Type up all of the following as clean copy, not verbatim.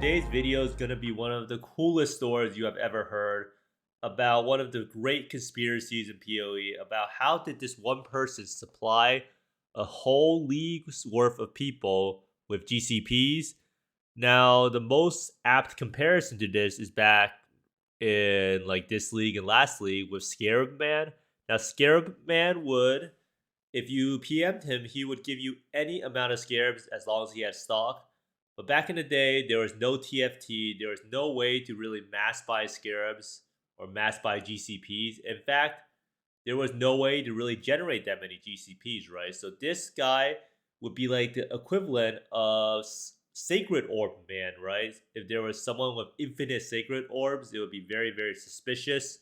Today's video is going to be one of the coolest stories you have ever heard about one of the great conspiracies in PoE about how did this one person supply a whole league's worth of people with GCPs. Now, the most apt comparison to this is back in like this league and last league with Scarab Man. Now, Scarab Man would, if you PM'd him, he would give you any amount of scarabs as long as he had stock. But back in the day, there was no TFT. There was no way to really mass buy scarabs or mass buy GCPs. In fact, there was no way to really generate that many GCPs, right? So this guy would be like the equivalent of Sacred Orb Man, right? If there was someone with infinite Sacred Orbs, it would be very, very suspicious.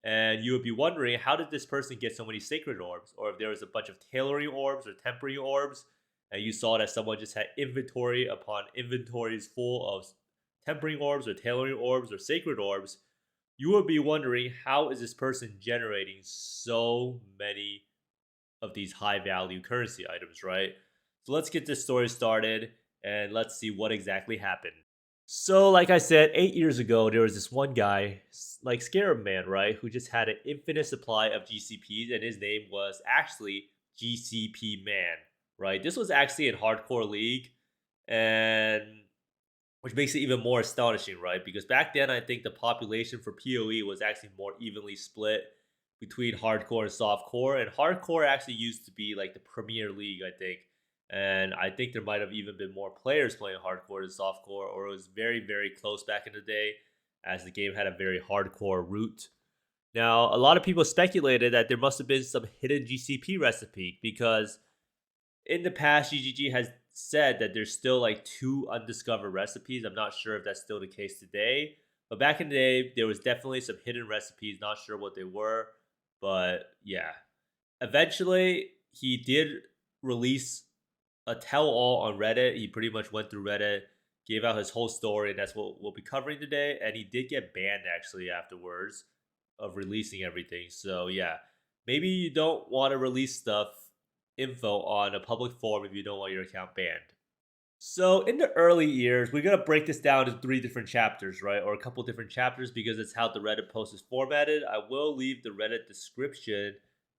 And you would be wondering, how did this person get so many Sacred Orbs? Or if there was a bunch of Tailoring Orbs or Tempering Orbs, and you saw that someone just had inventory upon inventories full of Tempering Orbs or Tailoring Orbs or Sacred Orbs, you would be wondering, how is this person generating so many of these high value currency items, right? So let's get this story started and let's see what exactly happened. So, like I said, 8 years ago, there was this one guy, like Scarab Man, right, who just had an infinite supply of GCPs, and his name was actually GCPMan, right? This was actually in Hardcore League, and which makes it even more astonishing, right? Because back then, I think the population for PoE was actually more evenly split between Hardcore and Softcore, and Hardcore actually used to be like the Premier League, I think. And I think there might have even been more players playing hardcore than softcore, or it was very, very close back in the day, as the game had a very hardcore root. Now, a lot of people speculated that there must have been some hidden GCP recipe because in the past, GGG has said that there's still like 2 undiscovered recipes. I'm not sure if that's still the case today, but back in the day, there was definitely some hidden recipes. Not sure what they were, but yeah. Eventually, he did release a tell-all on Reddit. He pretty much went through Reddit, gave out his whole story, and that's what we'll be covering today. And he did get banned actually afterwards of releasing everything. So yeah, maybe you don't want to release info on a public forum if you don't want your account banned. So in the early years, we're gonna break this down into 3 different chapters, right? Or a couple different chapters because it's how the Reddit post is formatted. I will leave the Reddit description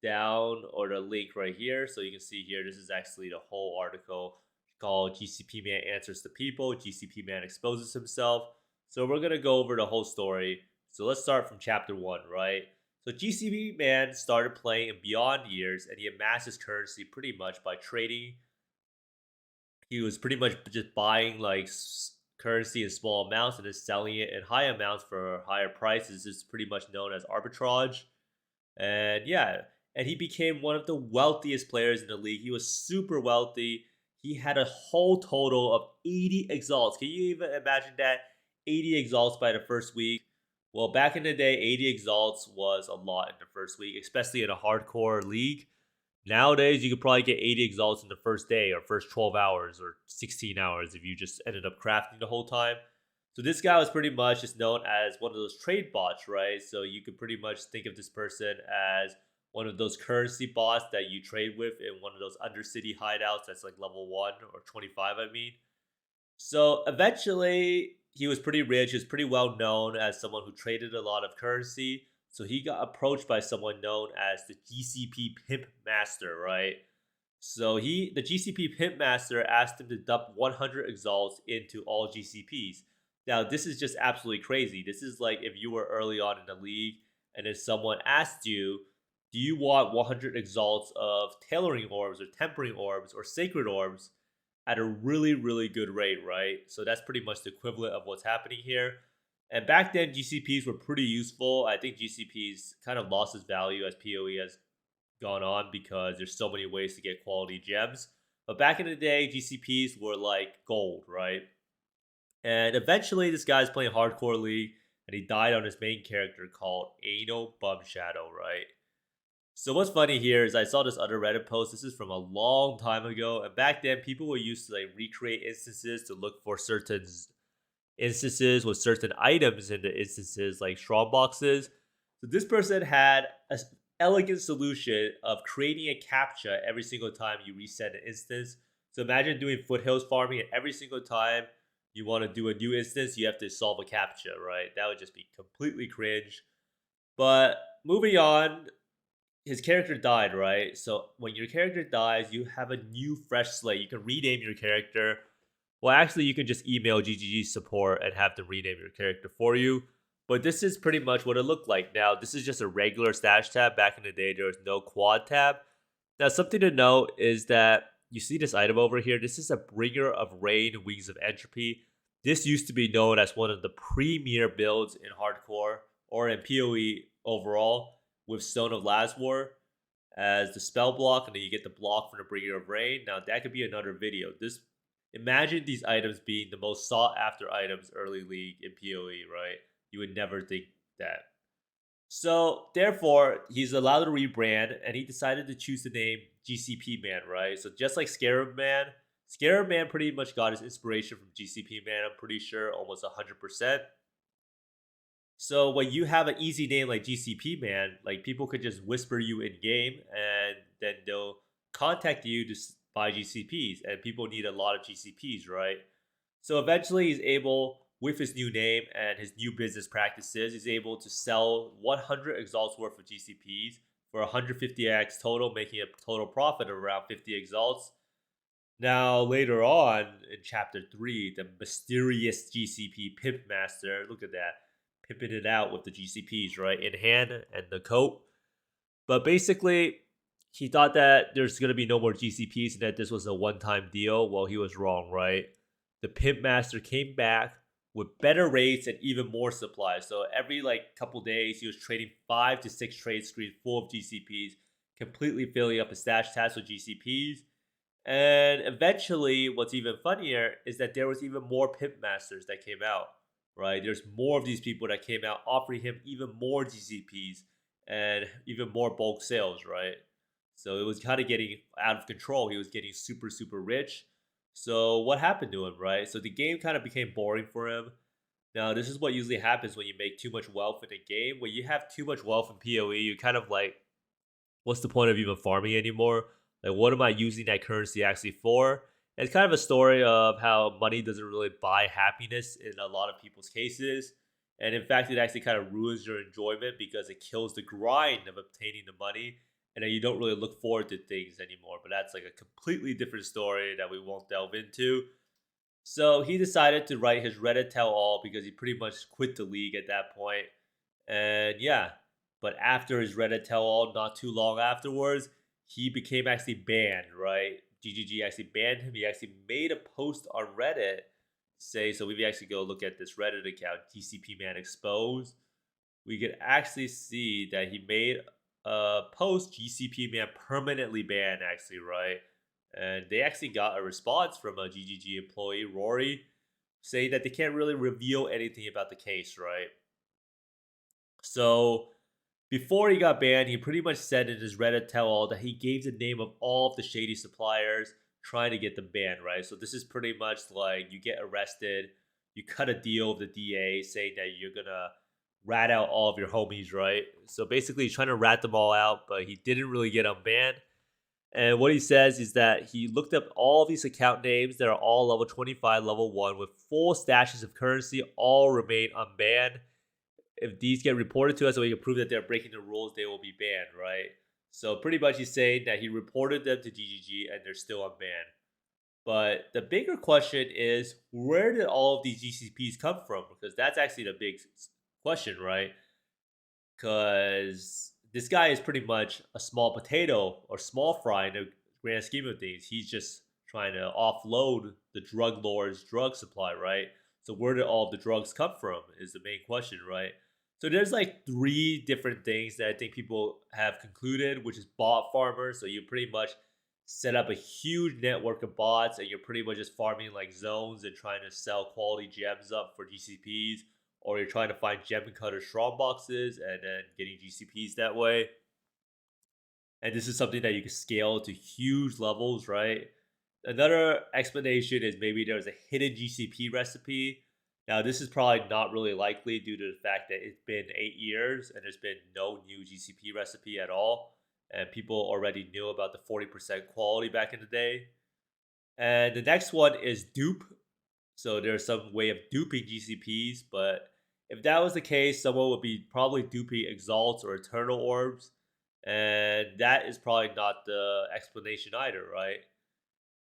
down or the link right here, so you can see here. This is actually the whole article called "GCP Man Answers the People." GCP Man exposes himself. So we're gonna go over the whole story. So let's start from chapter 1, right? So GCP Man started playing in Beyond Years, and he amassed his currency pretty much by trading. He was pretty much just buying like currency in small amounts and then selling it in high amounts for higher prices. It's pretty much known as arbitrage. And yeah, and he became one of the wealthiest players in the league. He was super wealthy. He had a whole total of 80 exalts. Can you even imagine that? 80 exalts by the first week. Well, back in the day, 80 exalts was a lot in the first week, especially in a hardcore league. Nowadays, you could probably get 80 exalts in the first day or first 12 hours or 16 hours if you just ended up crafting the whole time. So this guy was pretty much just known as one of those trade bots, right? So you could pretty much think of this person as one of those currency bots that you trade with in one of those undercity hideouts that's like level 1 or 25, I mean. So eventually, he was pretty rich. He was pretty well known as someone who traded a lot of currency. So he got approached by someone known as the GCP Pimp Master, right? So the GCP Pimp Master asked him to dump 100 exalts into all GCPs. Now, this is just absolutely crazy. This is like if you were early on in the league and if someone asked you, do you want 100 exalts of Tailoring Orbs or Tempering Orbs or Sacred Orbs at a really, really good rate, right? So that's pretty much the equivalent of what's happening here. And back then, GCPs were pretty useful. I think GCPs kind of lost its value as PoE has gone on because there's so many ways to get quality gems. But back in the day, GCPs were like gold, right? And eventually, this guy's playing Hardcore League, and he died on his main character called Anal Bum Shadow, right? So what's funny here is I saw this other Reddit post. This is from a long time ago, and back then people were used to like recreate instances to look for certain instances with certain items in the instances, like strong boxes. So this person had an elegant solution of creating a captcha every single time you reset an instance. So imagine doing foothills farming, and every single time you want to do a new instance, you have to solve a captcha, right? That would just be completely cringe. But moving on, his character died, right? So when your character dies, you have a new fresh slate. You can rename your character. Well, actually, you can just email GGG support and have them rename your character for you. But this is pretty much what it looked like. Now, this is just a regular stash tab. Back in the day, there was no quad tab. Now, something to note is that you see this item over here. This is a Bringer of Rain, Wings of Entropy. This used to be known as one of the premier builds in hardcore or in PoE overall with Stone of Last War as the spell block, and then you get the block from the Bringer of Rain. Now, that could be another video. Imagine these items being the most sought after items early league in PoE, right? You would never think that. So therefore, he's allowed to rebrand, and he decided to choose the name GCPMan, right? So just like Scarab Man pretty much got his inspiration from GCPMan. I'm pretty sure almost 100%. So when you have an easy name like GCPMan, like people could just whisper you in game, and then they'll contact you to buy GCPs, and people need a lot of GCPs, right? So eventually, he's able, with his new name and his new business practices, he's able to sell 100 exalts worth of GCPs for 150x total, making a total profit of around 50 exalts. Now, later on in chapter 3, the mysterious GCP Pimp Master, look at that, pimping it out with the GCPs, right, in hand and the coat. But basically, he thought that there's going to be no more GCPs and that this was a one-time deal. Well, he was wrong, right? The Pimp Master came back with better rates and even more supply. So every couple days, he was trading 5 to 6 trade screens full of GCPs, completely filling up his stash tabs with GCPs. And eventually, what's even funnier is that there was even more Pimp Masters that came out, right? There's more of these people that came out offering him even more GCPs and even more bulk sales, right? So it was kind of getting out of control. He was getting super, super rich. So what happened to him, right? So the game kind of became boring for him. Now, this is what usually happens when you make too much wealth in a game. When you have too much wealth in PoE, you kind of what's the point of even farming anymore? Like, what am I using that currency actually for? And it's kind of a story of how money doesn't really buy happiness in a lot of people's cases. And in fact, it actually kind of ruins your enjoyment because it kills the grind of obtaining the money. And then you don't really look forward to things anymore. But that's like a completely different story that we won't delve into. So he decided to write his Reddit tell all because he pretty much quit the league at that point. And yeah, but after his Reddit tell all, not too long afterwards, he became actually banned, right? GGG actually banned him. He actually made a post on Reddit say, so if we actually go look at this Reddit account, GCPMan Exposed, we could actually see that he made a post, GCPMan permanently banned, actually, right? And they actually got a response from a GGG employee, Rory, saying that they can't really reveal anything about the case, right? So before he got banned, he pretty much said in his Reddit tell-all that he gave the name of all of the shady suppliers trying to get them banned, right? So this is pretty much like you get arrested, you cut a deal with the DA saying that you're gonna rat out all of your homies, right? So basically he's trying to rat them all out, but he didn't really get them banned. And what he says is that he looked up all of these account names that are all level 25, level 1 with full stashes of currency, all remain unbanned. If these get reported to us so we can prove that they're breaking the rules, they will be banned, right? So pretty much he's saying that he reported them to GGG and they're still unbanned. But the bigger question is, where did all of these GCPs come from? Because that's actually the big question, right? Because this guy is pretty much a small potato or small fry in the grand scheme of things. He's just trying to offload the drug lord's drug supply, right? So where did all of the drugs come from is the main question, right? So there's 3 different things that I think people have concluded, which is bot farmers. So you pretty much set up a huge network of bots and you're pretty much just farming zones and trying to sell quality gems up for GCPs, or you're trying to find gem cutter strong boxes and then getting GCPs that way. And this is something that you can scale to huge levels, right? Another explanation is maybe there's a hidden GCP recipe. Now, this is probably not really likely due to the fact that it's been 8 years and there's been no new GCP recipe at all. And people already knew about the 40% quality back in the day. And the next one is dupe. So there's some way of duping GCPs, but if that was the case, someone would be probably duping Exalts or Eternal Orbs, and that is probably not the explanation either, right?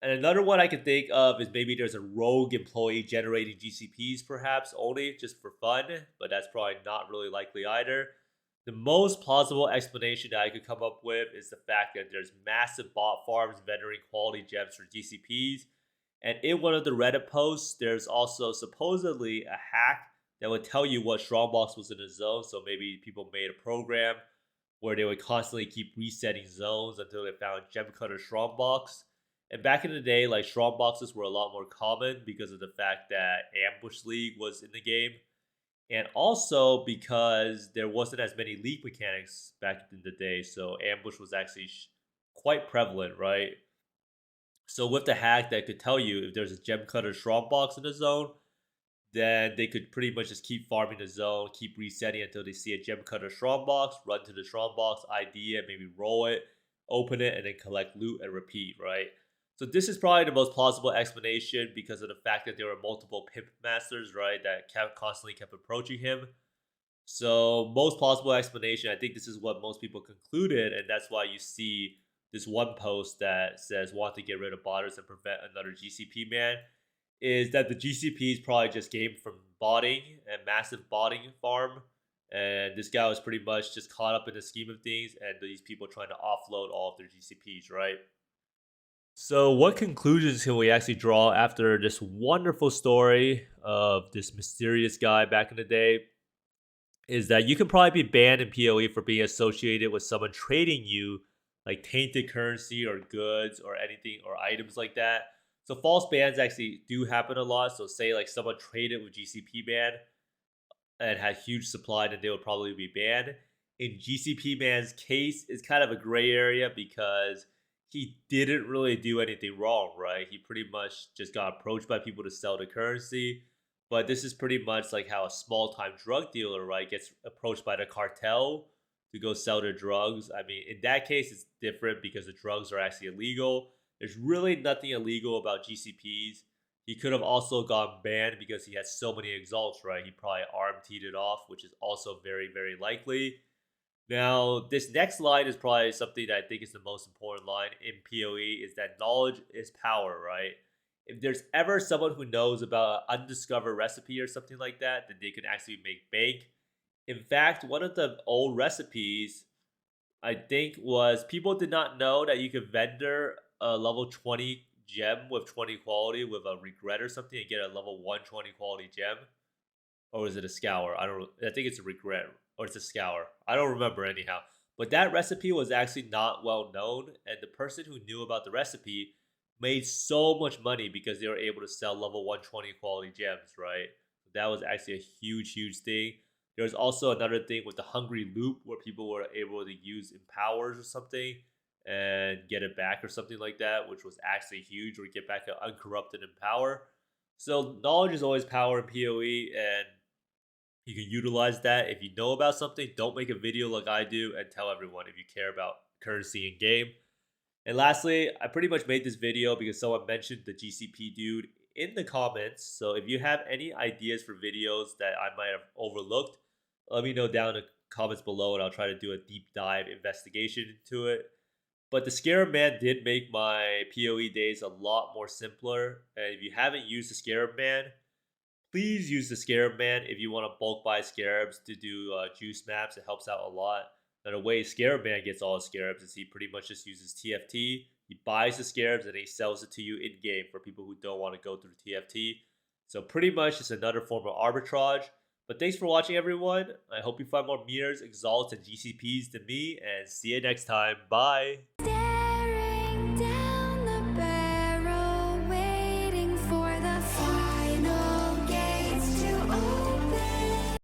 And another one I can think of is maybe there's a rogue employee generating GCPs, perhaps only just for fun, but that's probably not really likely either. The most plausible explanation that I could come up with is the fact that there's massive bot farms vending quality gems for GCPs. And in one of the Reddit posts, there's also supposedly a hack that would tell you what strongbox was in the zone. So maybe people made a program where they would constantly keep resetting zones until they found gem cutter strongbox. And back in the day, like strong boxes were a lot more common because of the fact that Ambush League was in the game. And also because there wasn't as many league mechanics back in the day. So Ambush was actually quite prevalent, right? So with the hack that could tell you if there's a gem cutter strong box in the zone, then they could pretty much just keep farming the zone, keep resetting until they see a gem cutter strong box, run to the strong box, ID it, maybe roll it, open it, and then collect loot and repeat, right? So this is probably the most plausible explanation because of the fact that there were multiple pimp masters, right, that constantly kept approaching him. So most plausible explanation, I think this is what most people concluded, and that's why you see this one post that says want to get rid of botters and prevent another GCP man, is that the GCPs probably just came from botting and massive botting farm. And this guy was pretty much just caught up in the scheme of things, and these people trying to offload all of their GCPs, right? So, what conclusions can we actually draw after this wonderful story of this mysterious guy back in the day? Is that you can probably be banned in PoE for being associated with someone trading you like tainted currency or goods or anything or items like that. So false bans actually do happen a lot. So say like someone traded with GCPMan and had huge supply, then they would probably be banned. In GCPMan's case, it's kind of a gray area because he didn't really do anything wrong, right? He pretty much just got approached by people to sell the currency. But this is pretty much like how a small time drug dealer, right, gets approached by the cartel to go sell their drugs. I mean, in that case, it's different because the drugs are actually illegal. There's really nothing illegal about GCPs. He could have also gone banned because he has so many exalts, right? He probably RMT'd it off, which is also very, very likely. Now, this next line is probably something that I think is the most important line in PoE is that knowledge is power, right? If there's ever someone who knows about an undiscovered recipe or something like that, then they can actually make bank. In fact, one of the old recipes I think was people did not know that you could vendor a level 20 gem with 20 quality with a regret or something and get a level 120 quality gem. Or is it a scour? I think it's a regret or it's a scour. I don't remember anyhow. But that recipe was actually not well known, and the person who knew about the recipe made so much money because they were able to sell level 120 quality gems, right? That was actually a huge, huge thing. There was also another thing with the hungry loop where people were able to use empowers or something and get it back or something like that, which was actually huge, or get back an uncorrupted empower. So knowledge is always power in PoE, and you can utilize that. If you know about something, don't make a video like I do and tell everyone if you care about currency in game. And lastly, I pretty much made this video because someone mentioned the GCP dude in the comments. So if you have any ideas for videos that I might have overlooked, let me know down in the comments below and I'll try to do a deep dive investigation into it. But the Scarab Man did make my PoE days a lot more simpler. And if you haven't used the Scarab Man, please use the Scarab Man if you want to bulk buy Scarabs to do juice maps. It helps out a lot. Now, the way Scarab Man gets all his Scarabs is he pretty much just uses TFT. He buys the Scarabs and he sells it to you in game for people who don't want to go through TFT. So pretty much it's another form of arbitrage. But thanks for watching, everyone. I hope you find more mirrors, exalts, and GCPs than me, and see you next time. Bye.